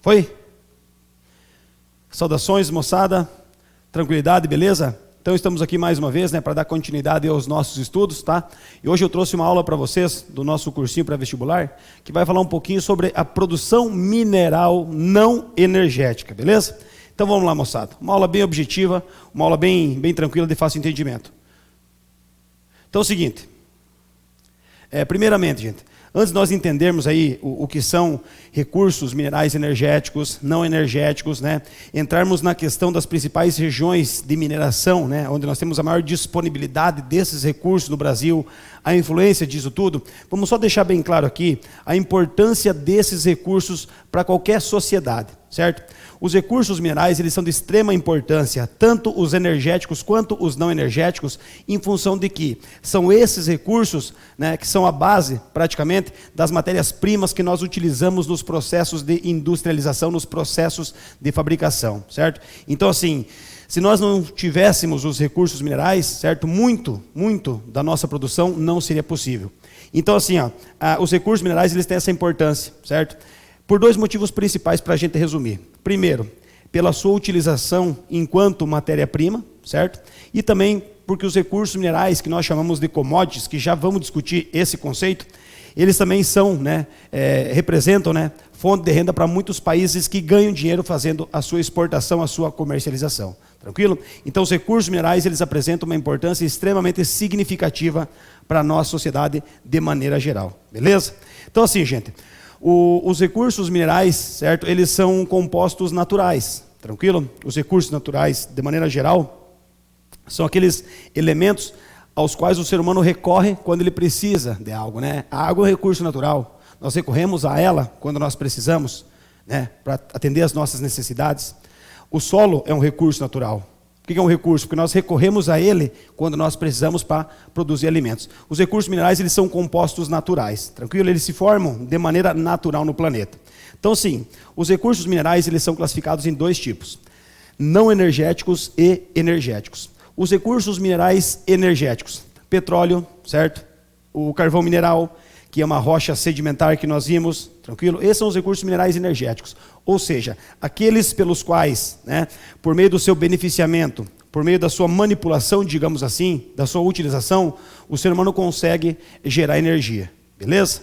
Foi? Saudações, moçada. Tranquilidade, beleza? Então estamos aqui mais uma vez, para dar continuidade aos nossos estudos, tá? E hoje eu trouxe uma aula para vocês do nosso cursinho pré-vestibular, que vai falar um pouquinho sobre a produção mineral não energética, beleza? Então vamos lá, moçada. Uma aula bem objetiva, uma aula bem tranquila, de fácil entendimento. Então é o seguinte, primeiramente, gente, antes de nós entendermos aí o que são recursos minerais energéticos, não energéticos, entrarmos na questão das principais regiões de mineração, onde nós temos a maior disponibilidade desses recursos no Brasil, a influência disso tudo, vamos só deixar bem claro aqui a importância desses recursos para qualquer sociedade, certo? Os recursos minerais, eles são de extrema importância, tanto os energéticos quanto os não energéticos, em função de que são esses recursos, que são a base, praticamente, das matérias-primas que nós utilizamos nos processos de industrialização, nos processos de fabricação, certo? Então, assim, se nós não tivéssemos os recursos minerais, certo, muito da nossa produção não seria possível. Então, assim, os recursos minerais, eles têm essa importância, certo? Por dois motivos principais para a gente resumir. Primeiro, pela sua utilização enquanto matéria-prima, certo? E também porque os recursos minerais, que nós chamamos de commodities, que já vamos discutir esse conceito, eles também são, representam, fonte de renda para muitos países que ganham dinheiro fazendo a sua exportação, a sua comercialização. Tranquilo? Então, os recursos minerais, eles apresentam uma importância extremamente significativa para a nossa sociedade de maneira geral. Beleza? Então, assim, gente, os recursos minerais, certo? Eles são compostos naturais. Tranquilo? Os recursos naturais, de maneira geral, são aqueles elementos aos quais o ser humano recorre quando ele precisa de algo, A água é um recurso natural. Nós recorremos a ela quando nós precisamos, para atender às nossas necessidades. O solo é um recurso natural. Por que é um recurso? Porque nós recorremos a ele quando nós precisamos para produzir alimentos. Os recursos minerais, eles são compostos naturais, tranquilo? Eles se formam de maneira natural no planeta. Então, sim, os recursos minerais, eles são classificados em dois tipos: não energéticos e energéticos. Os recursos minerais energéticos, petróleo, certo? O carvão mineral, que é uma rocha sedimentar que nós vimos, tranquilo? Esses são os recursos minerais energéticos. Ou seja, aqueles pelos quais, por meio do seu beneficiamento, por meio da sua manipulação, digamos assim, da sua utilização, o ser humano consegue gerar energia. Beleza?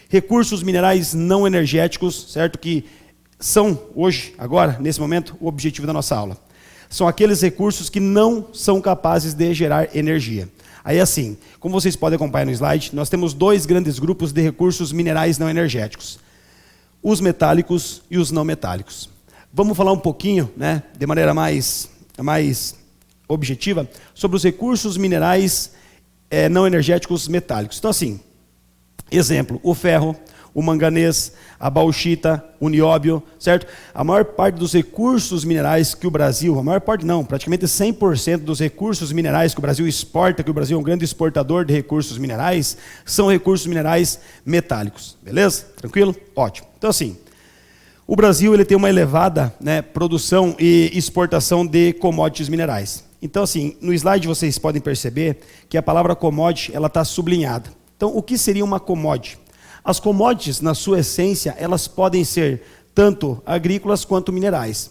Recursos minerais não energéticos, certo? Que são hoje, agora, nesse momento, o objetivo da nossa aula. São aqueles recursos que não são capazes de gerar energia. Aí assim, como vocês podem acompanhar no slide, nós temos dois grandes grupos de recursos minerais não energéticos: os metálicos e os não metálicos. Vamos falar um pouquinho, de maneira mais objetiva, sobre os recursos minerais não energéticos metálicos. Então assim, exemplo, o ferro, o manganês, a bauxita, o nióbio, certo? A maior parte dos recursos minerais que o Brasil, a maior parte não, praticamente 100% dos recursos minerais que o Brasil exporta, que o Brasil é um grande exportador de recursos minerais, são recursos minerais metálicos, beleza? Tranquilo? Ótimo. Então assim, o Brasil, ele tem uma elevada, produção e exportação de commodities minerais. Então assim, no slide vocês podem perceber que a palavra commodity, ela está sublinhada. Então, o que seria uma commodity? As commodities, na sua essência, elas podem ser tanto agrícolas quanto minerais.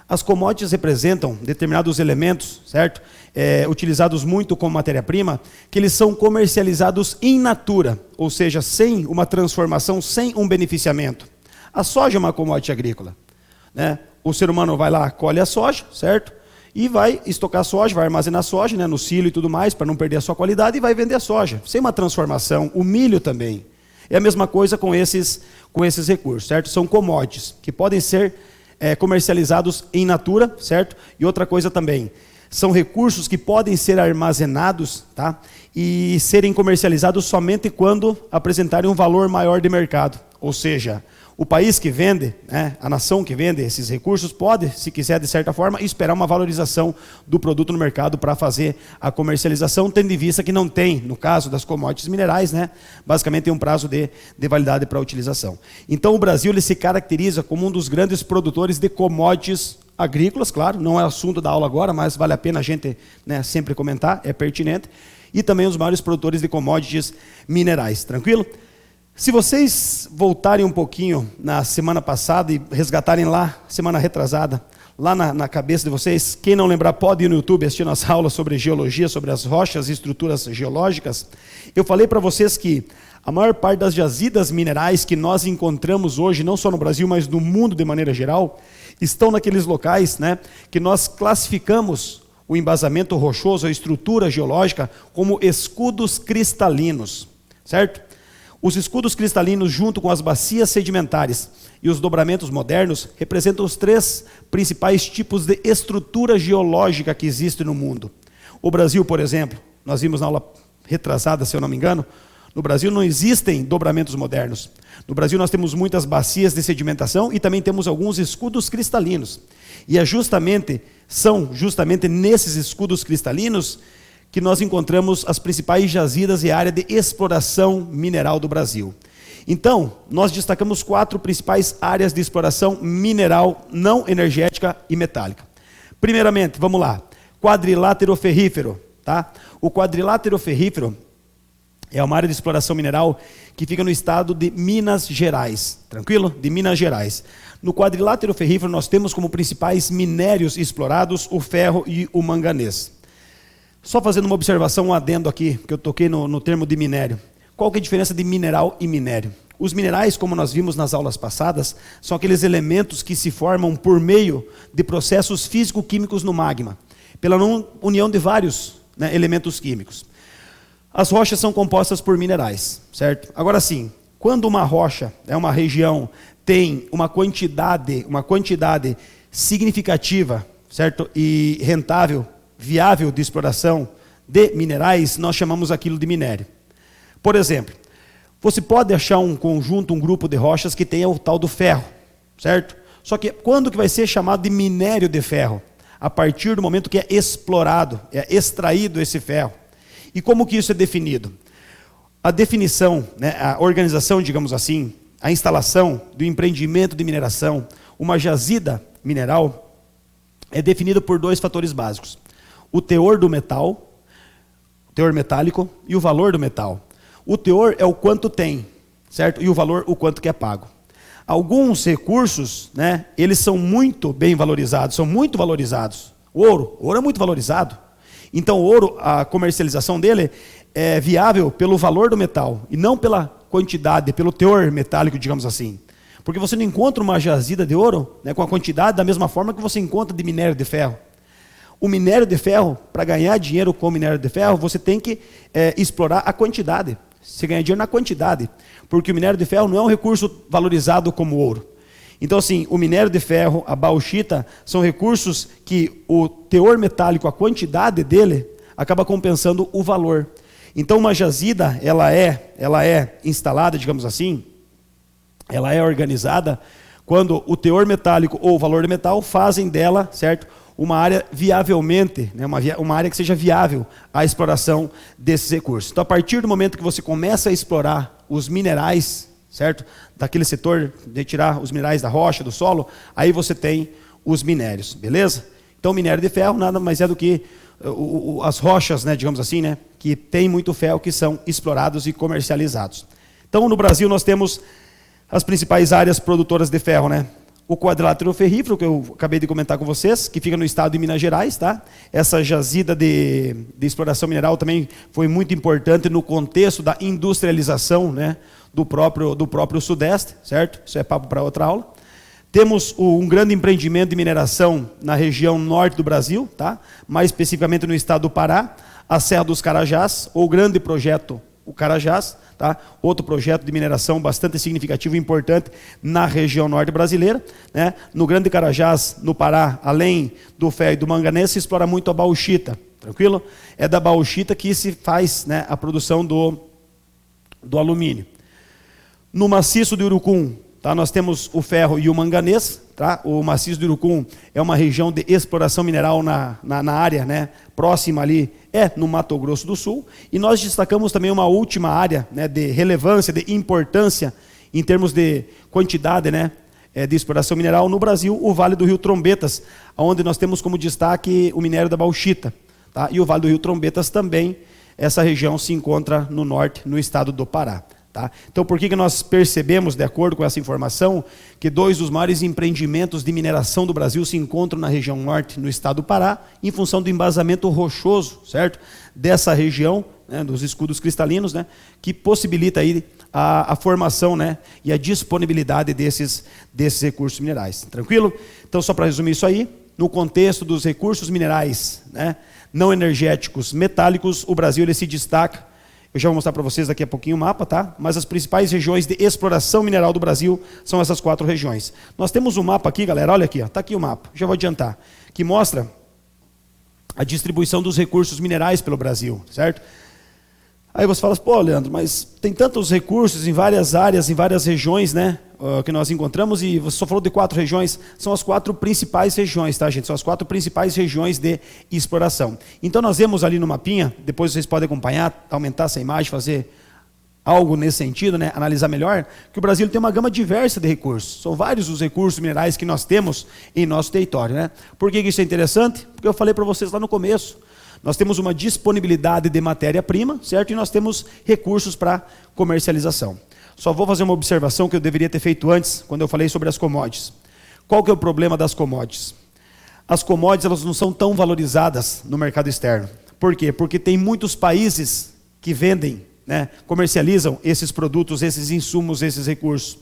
As commodities representam determinados elementos, certo? Utilizados muito como matéria-prima, que eles são comercializados in natura, ou seja, sem uma transformação, sem um beneficiamento. A soja é uma commodity agrícola, O ser humano vai lá, colhe a soja, certo? E vai estocar a soja, vai armazenar a soja, no silo e tudo mais, para não perder a sua qualidade, e vai vender a soja, sem uma transformação. O milho também. É a mesma coisa com esses recursos, certo? São commodities, que podem ser comercializados em natura, certo? E outra coisa também, são recursos que podem ser armazenados, tá? E serem comercializados somente quando apresentarem um valor maior de mercado. Ou seja, o país que vende, a nação que vende esses recursos pode, se quiser de certa forma, esperar uma valorização do produto no mercado para fazer a comercialização, tendo em vista que não tem, no caso das commodities minerais, basicamente tem um prazo de validade para a utilização. Então o Brasil, ele se caracteriza como um dos grandes produtores de commodities agrícolas, claro, não é assunto da aula agora, mas vale a pena a gente sempre comentar, é pertinente, e também os maiores produtores de commodities minerais, tranquilo? Se vocês voltarem um pouquinho na semana passada e resgatarem lá, semana retrasada, lá na cabeça de vocês, quem não lembrar pode ir no YouTube assistir nossa aula sobre geologia, sobre as rochas e estruturas geológicas. Eu falei para vocês que a maior parte das jazidas minerais que nós encontramos hoje, não só no Brasil, mas no mundo de maneira geral, estão naqueles locais, né, que nós classificamos o embasamento rochoso, a estrutura geológica, como escudos cristalinos, certo? Os escudos cristalinos, junto com as bacias sedimentares e os dobramentos modernos, representam os 3 principais tipos de estrutura geológica que existem no mundo. O Brasil, por exemplo, nós vimos na aula retrasada, se eu não me engano, no Brasil não existem dobramentos modernos. No Brasil nós temos muitas bacias de sedimentação e também temos alguns escudos cristalinos. E são justamente nesses escudos cristalinos que nós encontramos as principais jazidas e área de exploração mineral do Brasil. Então, nós destacamos 4 principais áreas de exploração mineral não energética e metálica. Primeiramente, vamos lá, quadrilátero ferrífero, tá? O quadrilátero ferrífero é uma área de exploração mineral que fica no estado de Minas Gerais, tranquilo? De Minas Gerais. No quadrilátero ferrífero nós temos como principais minérios explorados o ferro e o manganês. Só fazendo uma observação, um adendo aqui, que eu toquei no termo de minério. Qual que é a diferença de mineral e minério? Os minerais, como nós vimos nas aulas passadas, são aqueles elementos que se formam por meio de processos físico-químicos no magma, pela união de vários, né, elementos químicos. As rochas são compostas por minerais, certo? Agora sim, quando uma rocha, uma região, tem uma quantidade significativa, certo? E rentável, viável de exploração de minerais, nós chamamos aquilo de minério. Por exemplo, você pode achar um conjunto, um grupo de rochas que tenha o tal do ferro, certo? Só que quando que vai ser chamado de minério de ferro? A partir do momento que é explorado, é extraído esse ferro. E como que isso é definido? A definição, né, a organização, digamos assim, a instalação do empreendimento de mineração, uma jazida mineral, é definida por 2 fatores básicos. O teor do metal, o teor metálico e o valor do metal. O teor é o quanto tem, certo? E o valor, o quanto que é pago. Alguns recursos, né, eles são muito bem valorizados, são muito valorizados. Ouro é muito valorizado. Então o ouro, a comercialização dele é viável pelo valor do metal e não pela quantidade, pelo teor metálico, digamos assim. Porque você não encontra uma jazida de ouro, né, com a quantidade da mesma forma que você encontra de minério de ferro. O minério de ferro, para ganhar dinheiro com o minério de ferro, você tem que explorar a quantidade. Você ganha dinheiro na quantidade, porque o minério de ferro não é um recurso valorizado como o ouro. Então, assim, o minério de ferro, a bauxita, são recursos que o teor metálico, a quantidade dele, acaba compensando o valor. Então, uma jazida, ela é instalada, digamos assim, ela é organizada quando o teor metálico ou o valor do metal fazem dela, certo? Uma área viavelmente, né, uma área que seja viável à exploração desses recursos. Então, a partir do momento que você começa a explorar os minerais, certo? Daquele setor de tirar os minerais da rocha, do solo, aí você tem os minérios, beleza? Então, o minério de ferro nada mais é do que as rochas, né, digamos assim, né, que tem muito ferro, que são explorados e comercializados. Então, no Brasil, nós temos as principais áreas produtoras de ferro, né? O quadrilátero ferrífero, que eu acabei de comentar com vocês, que fica no estado de Minas Gerais, tá? Essa jazida de exploração mineral também foi muito importante no contexto da industrialização, né, do próprio Sudeste, certo? Isso é papo para outra aula. Temos um grande empreendimento de mineração na região norte do Brasil, tá? Mais especificamente no estado do Pará, a Serra dos Carajás, ou o grande projeto, o Carajás, tá? Outro projeto de mineração bastante significativo e importante na região norte brasileira, né? No Grande Carajás, no Pará, além do ferro e do manganês, se explora muito a bauxita, tranquilo? É da bauxita que se faz, né, a produção do alumínio. No maciço do Urucum, tá? Nós temos o ferro e o manganês, tá? O maciço do Urucum é uma região de exploração mineral na área, né, próxima ali, no Mato Grosso do Sul. E nós destacamos também uma última área, né, de relevância, de importância, em termos de quantidade, né, de exploração mineral no Brasil, o Vale do Rio Trombetas, onde nós temos como destaque o minério da bauxita. Tá? E o Vale do Rio Trombetas também, essa região se encontra no norte, no estado do Pará. Tá? Então, por que nós percebemos, de acordo com essa informação, que 2 dos maiores empreendimentos de mineração do Brasil se encontram na região norte, no estado do Pará, em função do embasamento rochoso, certo? Dessa região, né, dos escudos cristalinos, né, que possibilita aí a formação, né, e a disponibilidade desses recursos minerais. Tranquilo? Então, só para resumir isso aí, no contexto dos recursos minerais, né, não energéticos, metálicos, o Brasil ele se destaca. Eu já vou mostrar para vocês daqui a pouquinho o mapa, tá? Mas as principais regiões de exploração mineral do Brasil são essas 4 regiões. Nós temos um mapa aqui, galera, olha aqui, está aqui o mapa, já vou adiantar, que mostra a distribuição dos recursos minerais pelo Brasil, certo? Aí você fala, pô, Leandro, mas tem tantos recursos em várias áreas, em várias regiões, né, que nós encontramos, e você só falou de 4 regiões, são as 4 principais regiões, tá, gente? São as 4 principais regiões de exploração. Então nós vemos ali no mapinha, depois vocês podem acompanhar, aumentar essa imagem, fazer algo nesse sentido, né, analisar melhor, que o Brasil tem uma gama diversa de recursos. São vários os recursos minerais que nós temos em nosso território, né? Por que isso é interessante? Porque eu falei para vocês lá no começo. Nós temos uma disponibilidade de matéria-prima, certo? E nós temos recursos para comercialização. Só vou fazer uma observação que eu deveria ter feito antes, quando eu falei sobre as commodities. Qual que é o problema das commodities? As commodities elas não são tão valorizadas no mercado externo. Por quê? Porque tem muitos países que vendem, né, comercializam esses produtos, esses insumos, esses recursos.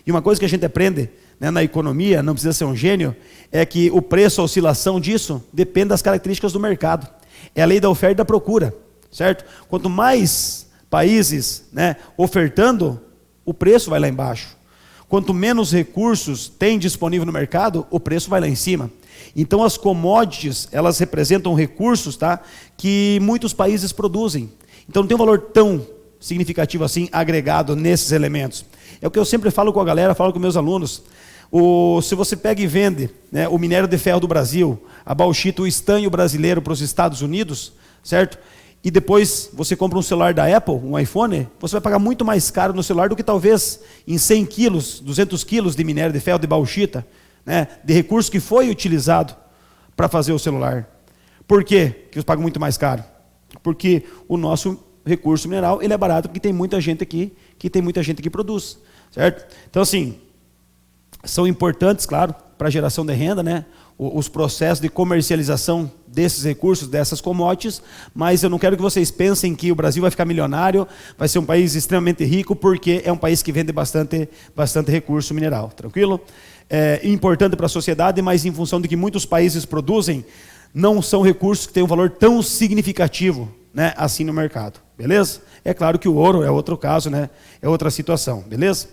E uma coisa que a gente aprende, né, na economia, não precisa ser um gênio, é que o preço, a oscilação disso, depende das características do mercado. É a lei da oferta e da procura, certo? Quanto mais países, né, ofertando, o preço vai lá embaixo. Quanto menos recursos tem disponível no mercado, o preço vai lá em cima. Então as commodities, elas representam recursos, tá, que muitos países produzem. Então não tem um valor tão significativo assim, agregado nesses elementos. É o que eu sempre falo com a galera, falo com meus alunos. Se você pega e vende, né, o minério de ferro do Brasil, a bauxita, o estanho brasileiro para os Estados Unidos, certo? E depois você compra um celular da Apple, um iPhone, você vai pagar muito mais caro no celular do que talvez em 100 quilos, 200 quilos de minério de ferro, de bauxita, né, de recurso que foi utilizado para fazer o celular. Por quê que eu pago muito mais caro? Porque o nosso recurso mineral ele é barato porque tem muita gente aqui que produz, certo? Então assim, são importantes, claro, para a geração de renda, né? Os processos de comercialização desses recursos, dessas commodities, mas eu não quero que vocês pensem que o Brasil vai ficar milionário, vai ser um país extremamente rico, porque é um país que vende bastante recurso mineral, tranquilo? É importante para a sociedade, mas em função de que muitos países produzem, não são recursos que têm um valor tão significativo, né, assim no mercado, beleza? É claro que o ouro é outro caso, né? É outra situação, beleza?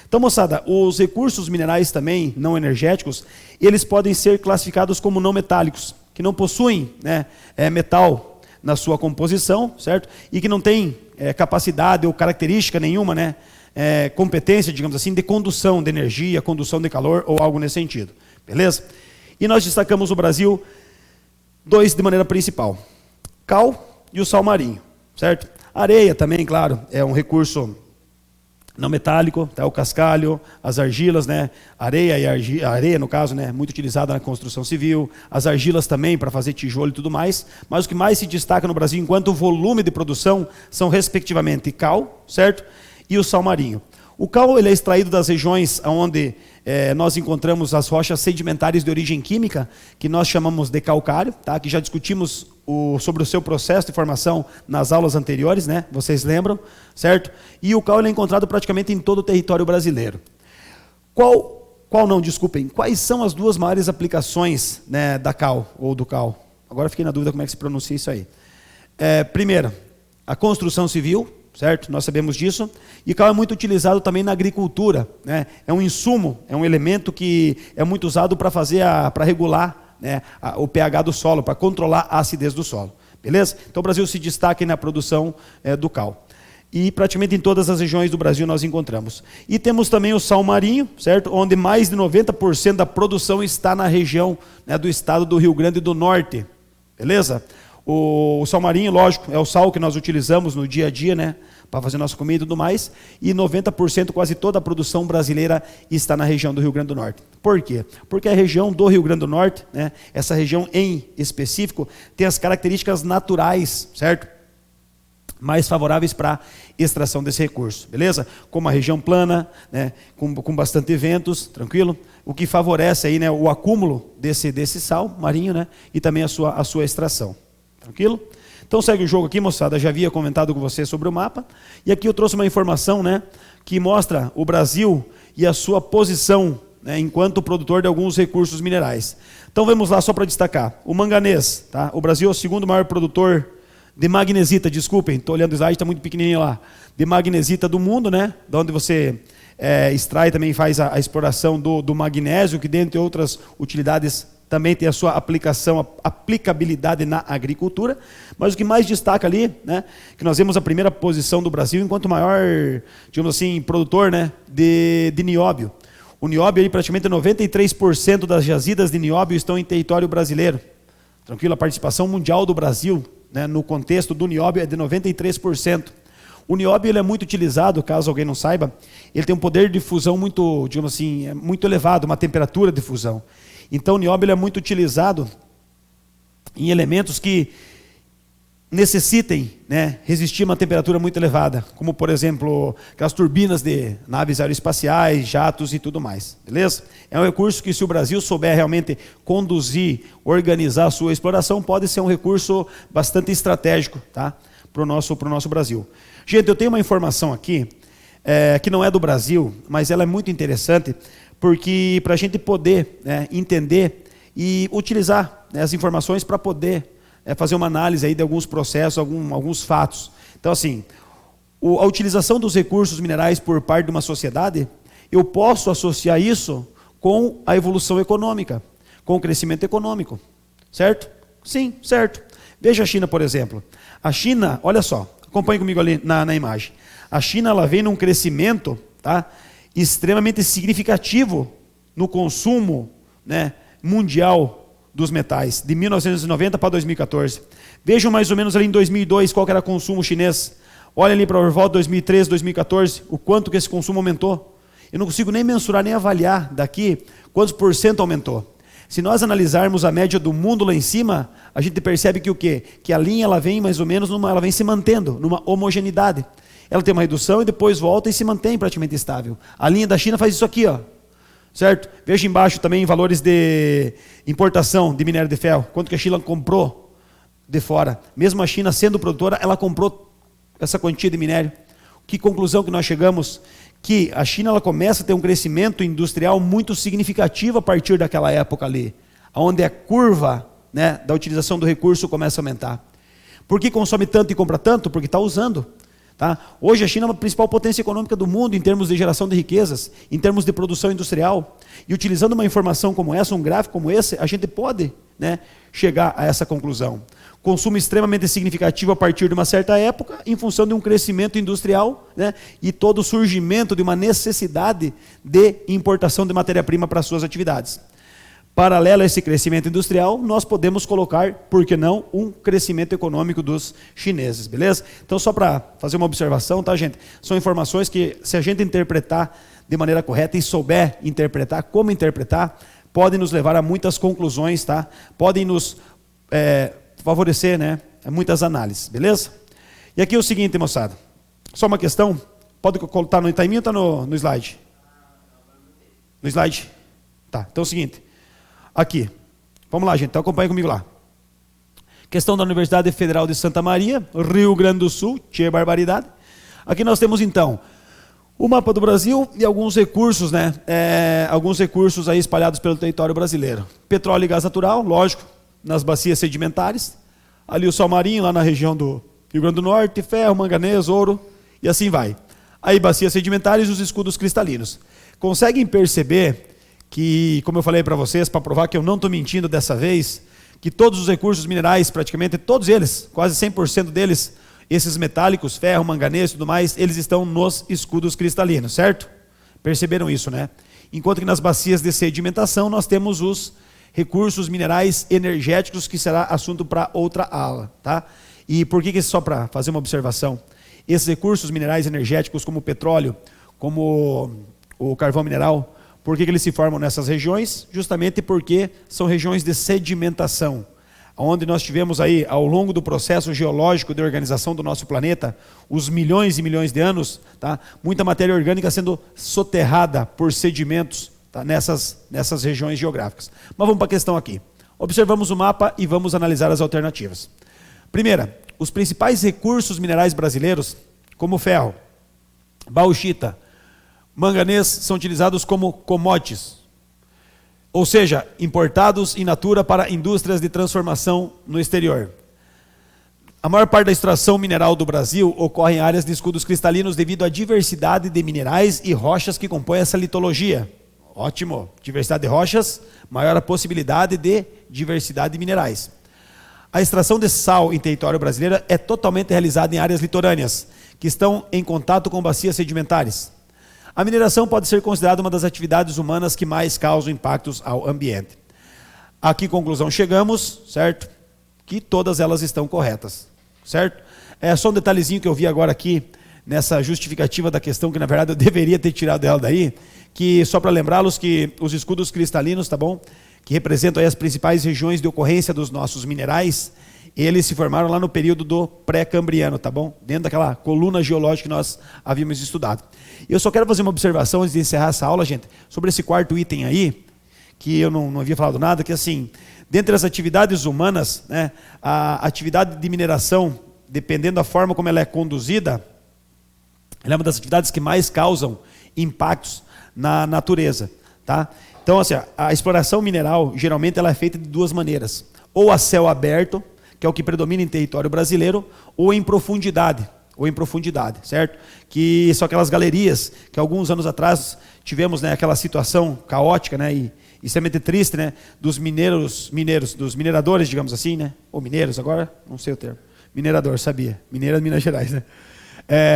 Então, moçada, os recursos minerais também, não energéticos, eles podem ser classificados como não metálicos, que não possuem, né, metal na sua composição, certo? E que não tem capacidade ou característica nenhuma, né, competência, digamos assim, de condução de energia, condução de calor ou algo nesse sentido, beleza? E nós destacamos no Brasil 2 de maneira principal, cal e o sal marinho, certo? Areia também, claro, é um recurso não metálico, tá? O cascalho, as argilas, né? Areia e areia, no caso, né? Muito utilizada na construção civil, as argilas também para fazer tijolo e tudo mais, mas o que mais se destaca no Brasil enquanto volume de produção são respectivamente cal, certo? E o sal marinho. O cal ele é extraído das regiões onde nós encontramos as rochas sedimentares de origem química, que nós chamamos de calcário, tá? Que já discutimos sobre o seu processo de formação nas aulas anteriores, né? Vocês lembram, certo? E o cal ele é encontrado praticamente em todo o território brasileiro. Quais são as 2 maiores aplicações, né, da cal, ou do cal? Agora fiquei na dúvida como é que se pronuncia isso aí. Primeiro, a construção civil, certo? Nós sabemos disso. E o cal é muito utilizado também na agricultura, né? É um insumo, é um elemento que é muito usado para para regular, né, o pH do solo, para controlar a acidez do solo, beleza? Então o Brasil se destaca na produção do cal. E praticamente em todas as regiões do Brasil nós encontramos. E temos também o sal marinho, certo? Onde mais de 90% da produção está na região, né, do estado do Rio Grande do Norte, beleza? O sal marinho, lógico, é o sal que nós utilizamos no dia a dia, né, para fazer nossa comida e tudo mais, e 90%, quase toda a produção brasileira está na região do Rio Grande do Norte. Por quê? Porque a região do Rio Grande do Norte, né, essa região em específico, tem as características naturais, certo? mais favoráveis para extração desse recurso, beleza? Como a região plana, né, com bastante ventos, tranquilo? O que favorece aí, né, o acúmulo desse sal marinho, né, e também a sua extração, tranquilo? Então segue o jogo aqui, moçada, já havia comentado com você sobre o mapa, e aqui eu trouxe uma informação, né, que mostra o Brasil e a sua posição, né, enquanto produtor de alguns recursos minerais. Então vamos lá só para destacar, o manganês, tá? O Brasil é o segundo maior produtor de magnesita, desculpem, estou olhando o slide, está muito pequenininho lá, de magnesita do mundo, né, de onde você extrai também faz a exploração do magnésio, que dentre outras utilidades também tem a sua aplicabilidade na agricultura, mas o que mais destaca ali, né, que nós vemos a primeira posição do Brasil enquanto maior, digamos assim, produtor, né, de nióbio. O nióbio, aí, praticamente 93% das jazidas de nióbio estão em território brasileiro. Tranquilo? A participação mundial do Brasil, né, no contexto do nióbio é de 93%. O nióbio ele é muito utilizado, caso alguém não saiba, ele tem um poder de fusão muito, digamos assim, muito elevado, uma temperatura de fusão. Então o nióbio ele é muito utilizado em elementos que necessitem, né, resistir a uma temperatura muito elevada, como por exemplo, aquelas turbinas de naves aeroespaciais, jatos e tudo mais, beleza? É um recurso que se o Brasil souber realmente conduzir, organizar a sua exploração, pode ser um recurso bastante estratégico, tá? Para o nosso Brasil. Gente, eu tenho uma informação aqui, que não é do Brasil, mas ela é muito interessante, porque para a gente poder, né, entender e utilizar, né, as informações para poder fazer uma análise aí de alguns processos, alguns fatos. Então, assim, a utilização dos recursos minerais por parte de uma sociedade, eu posso associar isso com a evolução econômica, com o crescimento econômico, certo? Sim, certo. Veja a China, por exemplo. A China, olha só, acompanhe comigo ali na imagem. A China, ela vem num crescimento, tá, extremamente significativo no consumo, né, mundial dos metais, de 1990 para 2014. Vejam mais ou menos ali em 2002 qual que era o consumo chinês. Olha ali para o volta de 2013, 2014, o quanto que esse consumo aumentou. Eu não consigo nem mensurar, nem avaliar daqui quantos por cento aumentou. Se nós analisarmos a média do mundo lá em cima, a gente percebe que o quê? Que a linha ela vem mais ou menos, ela vem se mantendo numa homogeneidade. Ela tem uma redução e depois volta e se mantém praticamente estável. A linha da China faz isso aqui, ó. Certo? Veja embaixo também valores de importação de minério de ferro. Quanto que a China comprou de fora. Mesmo a China sendo produtora, ela comprou essa quantia de minério. Que conclusão que nós chegamos? Que a China ela começa a ter um crescimento industrial muito significativo a partir daquela época ali. Onde a curva, né, da utilização do recurso começa a aumentar. Por que consome tanto e compra tanto? Porque está usando. Tá? Hoje a China é a principal potência econômica do mundo em termos de geração de riquezas, em termos de produção industrial. E utilizando uma informação como essa, um gráfico como esse, a gente pode, né, chegar a essa conclusão. Consumo extremamente significativo a partir de uma certa época, em função de um crescimento industrial, né, e todo o surgimento de uma necessidade de importação de matéria-prima para suas atividades. Paralelo a esse crescimento industrial, nós podemos colocar, por que não, um crescimento econômico dos chineses, beleza? Então, só para fazer uma observação, tá, gente? São informações que, se a gente interpretar de maneira correta e souber interpretar, como interpretar, podem nos levar a muitas conclusões, tá? Podem nos favorecer, né, a muitas análises, beleza? E aqui é o seguinte, moçada, só uma questão, pode colocar no timinho ou está no slide? No slide? Tá, então é o seguinte. Aqui, vamos lá, gente, então acompanha comigo lá. Questão da Universidade Federal de Santa Maria, Rio Grande do Sul, tchê barbaridade. Aqui nós temos então o mapa do Brasil e alguns recursos, né? Alguns recursos aí espalhados pelo território brasileiro. Petróleo e gás natural, lógico, nas bacias sedimentares. Ali o sal marinho, lá na região do Rio Grande do Norte, ferro, manganês, ouro e assim vai. Aí bacias sedimentares e os escudos cristalinos. Conseguem perceber que, como eu falei para vocês, para provar que eu não estou mentindo dessa vez, que todos os recursos minerais, praticamente todos eles, quase 100% deles, esses metálicos, ferro, manganês e tudo mais, eles estão nos escudos cristalinos, certo? Perceberam isso, né? Enquanto que nas bacias de sedimentação nós temos os recursos minerais energéticos, que será assunto para outra aula, tá? E por que só para fazer uma observação? Esses recursos minerais energéticos, como o petróleo, como o carvão mineral, por que eles se formam nessas regiões? Justamente porque são regiões de sedimentação. onde nós tivemos aí, ao longo do processo geológico de organização do nosso planeta, os milhões e milhões de anos, tá? Muita matéria orgânica sendo soterrada por sedimentos, tá? nessas regiões geográficas. Mas vamos para a questão aqui. Observamos o mapa e vamos analisar as alternativas. Primeira, os principais recursos minerais brasileiros, como ferro, bauxita, manganês, são utilizados como commodities, ou seja, importados in natura para indústrias de transformação no exterior. A maior parte da extração mineral do Brasil ocorre em áreas de escudos cristalinos devido à diversidade de minerais e rochas que compõem essa litologia. Ótimo, diversidade de rochas, maior a possibilidade de diversidade de minerais. A extração de sal em território brasileiro é totalmente realizada em áreas litorâneas, que estão em contato com bacias sedimentares. A mineração pode ser considerada uma das atividades humanas que mais causam impactos ao ambiente. A que conclusão chegamos, certo? Que todas elas estão corretas, certo? É só um detalhezinho que eu vi agora aqui, nessa justificativa da questão, que na verdade eu deveria ter tirado ela daí, que só para lembrá-los que os escudos cristalinos, tá bom? Que representam aí as principais regiões de ocorrência dos nossos minerais, eles se formaram lá no período do pré-cambriano, tá bom? Dentro daquela coluna geológica que nós havíamos estudado. Eu só quero fazer uma observação antes de encerrar essa aula, gente, sobre esse quarto item aí, que eu não havia falado nada, que assim, dentre as atividades humanas, né, a atividade de mineração, dependendo da forma como ela é conduzida, ela é uma das atividades que mais causam impactos na natureza, tá? Então, assim, a exploração mineral, geralmente, ela é feita de duas maneiras. Ou a céu aberto, que é o que predomina em território brasileiro, ou em profundidade, certo? Que são aquelas galerias que alguns anos atrás tivemos, né, aquela situação caótica, né, e extremamente triste, né, dos dos mineradores, digamos assim, né, ou mineiros agora, não sei o termo, minerador, sabia, mineira de Minas Gerais, né?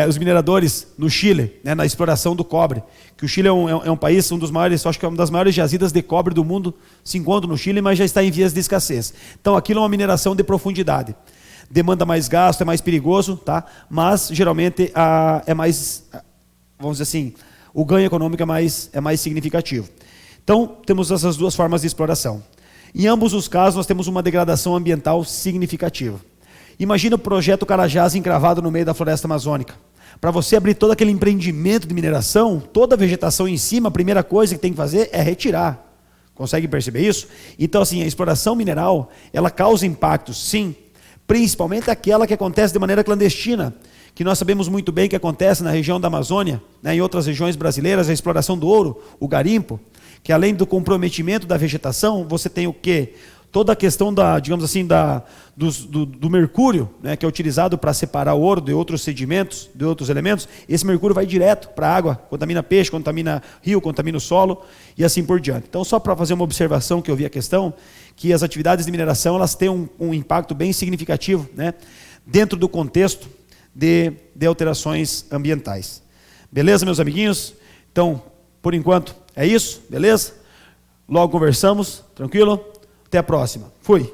Os mineradores no Chile, né, na exploração do cobre, que o Chile é um país, um dos maiores, acho que é uma das maiores jazidas de cobre do mundo, se encontra no Chile, mas já está em vias de escassez. Então aquilo é uma mineração de profundidade. Demanda mais gasto, é mais perigoso, tá? Mas geralmente é mais, vamos dizer assim, o ganho econômico é mais significativo. Então temos essas duas formas de exploração. Em ambos os casos nós temos uma degradação ambiental significativa. Imagina o projeto Carajás encravado no meio da floresta amazônica. Para você abrir todo aquele empreendimento de mineração, toda a vegetação em cima, a primeira coisa que tem que fazer é retirar. Consegue perceber isso? Então, assim, a exploração mineral, ela causa impactos, sim, principalmente aquela que acontece de maneira clandestina, que nós sabemos muito bem que acontece na região da Amazônia, né, em outras regiões brasileiras, a exploração do ouro, o garimpo, que além do comprometimento da vegetação, você tem o quê? Toda a questão digamos assim, do mercúrio, né, que é utilizado para separar o ouro de outros sedimentos, de outros elementos, esse mercúrio vai direto para a água, contamina peixe, contamina rio, contamina o solo e assim por diante. Então, só para fazer uma observação que eu vi a questão, que as atividades de mineração elas têm um impacto bem significativo, né, dentro do contexto de alterações ambientais. Beleza, meus amiguinhos? Então, por enquanto, é isso, beleza? Logo conversamos, tranquilo? Até a próxima. Fui.